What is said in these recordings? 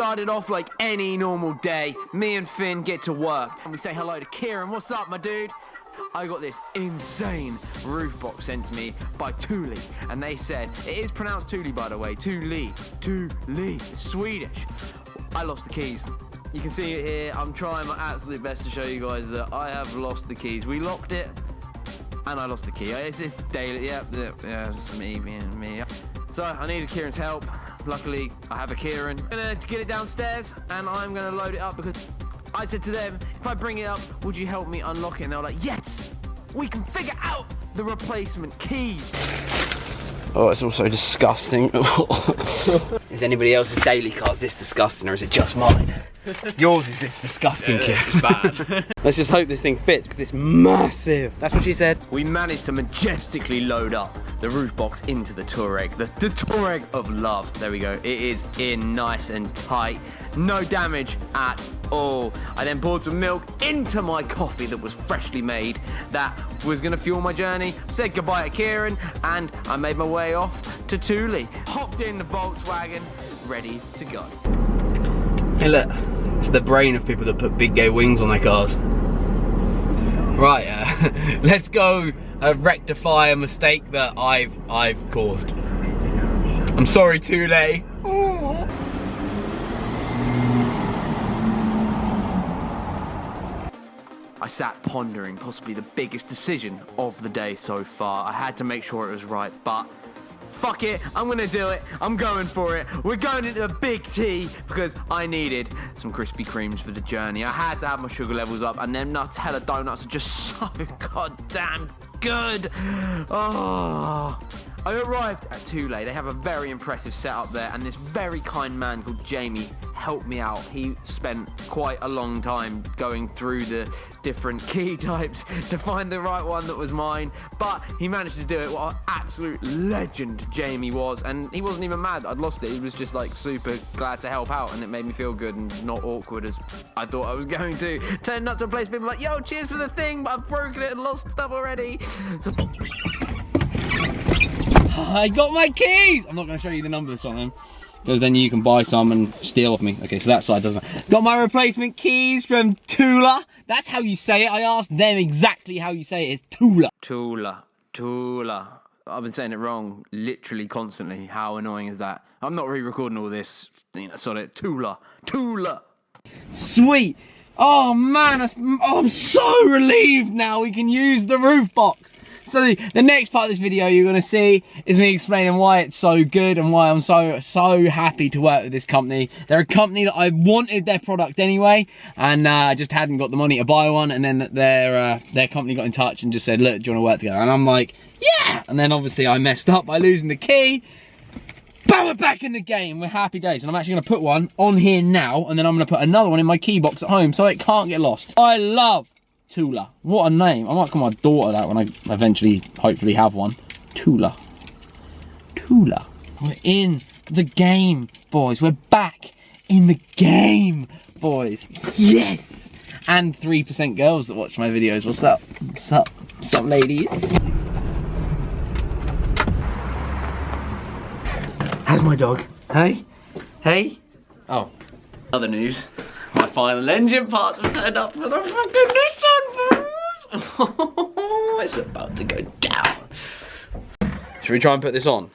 started off like any normal day. Me and Finn get to work and we say hello to Kieran. What's up, my dude? I got this insane roof box sent to me by Thule, and they said, it is pronounced Thule by the way, Thule, it's Swedish. I lost the keys. You can see it here. I'm trying my absolute best to show you guys that I have lost the keys. We locked it, and I lost the key. It's daily, yeah, it's me being me. So I needed Kieran's help. Luckily, I have a Kieran. I'm gonna get it downstairs, and I'm gonna load it up because I said to them, if I bring it up, would you help me unlock it? And they were like, yes, we can figure out the replacement keys. Oh, it's also disgusting. Is anybody else's daily card this disgusting, or is it just mine? Yours is this disgusting, kid. It's bad. Let's just hope this thing fits, because it's massive. That's what she said. We managed to majestically load up the roof box into the Touareg. The Touareg of love. There we go. It is in nice and tight. No damage at all. I then poured some milk into my coffee that was freshly made. That was going to fuel my journey. Said goodbye to Kieran, and I made my way off to Thule. Hopped in the Volkswagen, ready to go. Hey look, it's the brain of people that put big gay wings on their cars. Right, let's go rectify a mistake that I've caused. I'm sorry, Thule. I sat pondering possibly the biggest decision of the day so far. I had to make sure it was right, but fuck it, I'm gonna do it. I'm going for it. We're going into the big T because I needed some Krispy Kremes for the journey. I had to have my sugar levels up, and them Nutella donuts are just so goddamn good. Oh. I arrived at Thule. They have a very impressive setup there, and this very kind man called Jamie helped me out. He spent quite a long time going through the different key types to find the right one that was mine, but he managed to do it. What an absolute legend Jamie was, and he wasn't even mad I'd lost it. He was just like super glad to help out, and it made me feel good and not awkward as I thought I was going to. Turned up to a place, people like, yo, cheers for the thing, but I've broken it and lost stuff already. So I got my keys! I'm not going to show you the numbers on them, because then you can buy some and steal off me. Okay, so that side doesn't. Got my replacement keys from Thule. That's how you say it. I asked them exactly how you say it. It's Thule. Thule. I've been saying it wrong literally constantly. How annoying is that? I'm not re-recording all this. Sorry, Thule. Sweet. Oh man, I'm so relieved now we can use the roof box. So the next part of this video you're going to see is me explaining why it's so good and why I'm so happy to work with this company. They're a company that I wanted their product anyway, and I just hadn't got the money to buy one, and then their company got in touch and just said, look, do you want to work together? And I'm like, yeah! And then obviously I messed up by losing the key. But we're back in the game. We're happy days, and I'm actually going to put one on here now, and then I'm going to put another one in my key box at home so it can't get lost. I love Thule. What a name. I might call my daughter that when I eventually, hopefully, have one. Thule. We're in the game, boys. We're back in the game, boys. Yes! And 3% girls that watch my videos. What's up? What's up, ladies? How's my dog? Hey? Oh. Other news. My final engine parts have turned up for the fucking Nissan, boys. It's about to go down. Should we try and put this on?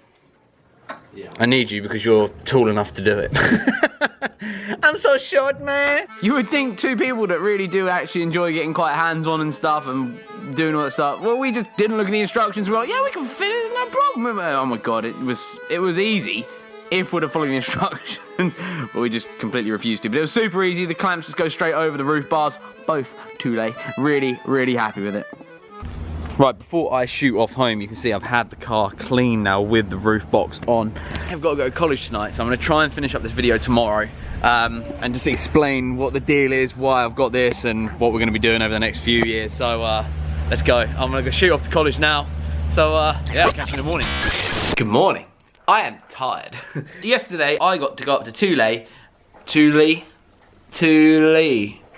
Yeah. I need you because you're tall enough to do it. I'm so short, man. You would think two people that really do actually enjoy getting quite hands-on and stuff and doing all that stuff. Well, we just didn't look at the instructions. We're like, yeah, we can fit it, no problem. Oh my god, it was easy if we'd have followed the instructions, but we just completely refused to. But it was super easy. The clamps just go straight over the roof bars. Both Thule. Really happy with it. Right, before I shoot off home, you can see I've had the car clean now with the roof box on. I've got to go to college tonight, so I'm going to try and finish up this video tomorrow and just explain what the deal is, why I've got this, and what we're going to be doing over the next few years. So let's go. I'm going to go shoot off to college now. So yeah, I'll catch you in the morning. Good morning. I am tired. Yesterday, I got to go up to Thule.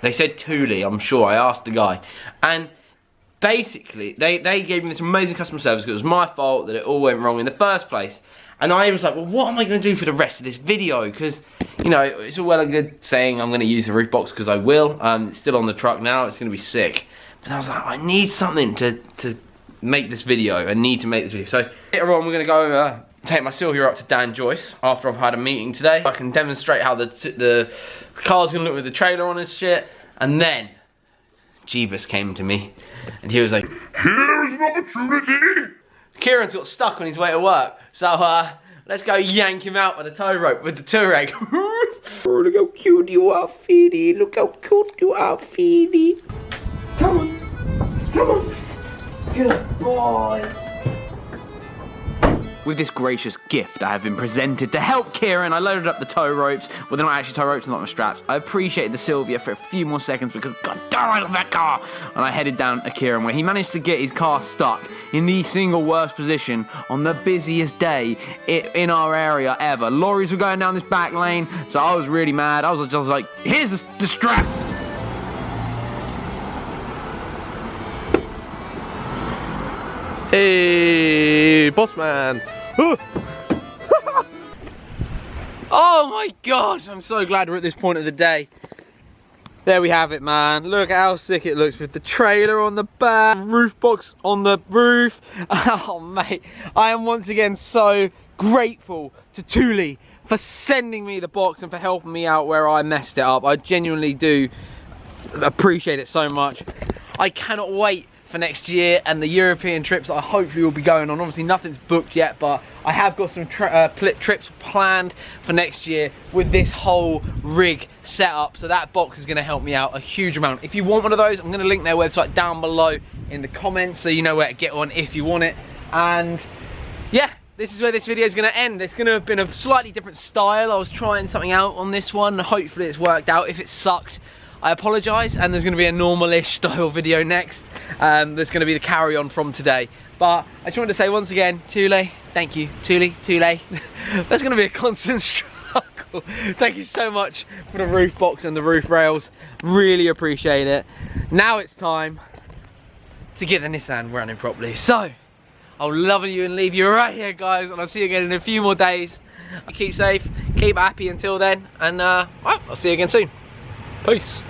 They said Thule, I'm sure. I asked the guy. And basically, they gave me this amazing customer service because it was my fault that it all went wrong in the first place. And I was like, well, what am I going to do for the rest of this video? Because, you know, it's all well and good saying I'm going to use the roof box, because I will. It's still on the truck now. It's going to be sick. But I was like, I need something to make this video. I need to make this video. So later on, we're going to go take my Sylvia up to Dan Joyce after I've had a meeting today. I can demonstrate how the car's going to look with the trailer on and shit. And then Jeebus came to me and he was like, here's an opportunity. Kieran's got stuck on his way to work. So let's go yank him out with a tow rope with the Touareg. Oh, look how cute you are, Feedy. Look how cute you are, Feedy. Come on. Come on. Good boy. With this gracious gift I have been presented to help Kieran, I loaded up the tow ropes. Well, they're not actually tow ropes, they're not my straps. I appreciated the Sylvia for a few more seconds because god damn, I love that car. And I headed down to Kieran, where he managed to get his car stuck in the single worst position on the busiest day in our area ever. Lorries were going down this back lane, so I was really mad. I was just like, here's the strap. Hey, boss man. Oh my god, I'm so glad we're at this point of the day. There we have it, man. Look at how sick it looks with the trailer on the back, roof box on the roof. Oh mate, I am once again so grateful to Thule for sending me the box and for helping me out where I messed it up. I genuinely do appreciate it so much. I cannot wait for next year and the European trips that I hopefully will be going on. Obviously nothing's booked yet, but I have got some trips planned for next year with this whole rig set up, so that box is going to help me out a huge amount. If you want one of those, I'm going to link their website down below in the comments so you know where to get one if you want it. And yeah, this is where this video is going to end. It's going to have been a slightly different style. I was trying something out on this one. Hopefully it's worked out. If it sucked, I apologise, and there's going to be a normal-ish style video next. There's going to be the carry-on from today. But I just wanted to say once again, Thule, thank you. Thule. That's going to be a constant struggle. Thank you so much for the roof box and the roof rails. Really appreciate it. Now it's time to get the Nissan running properly. So, I'll love you and leave you right here, guys, and I'll see you again in a few more days. Keep safe, keep happy until then, and well, I'll see you again soon. Peace.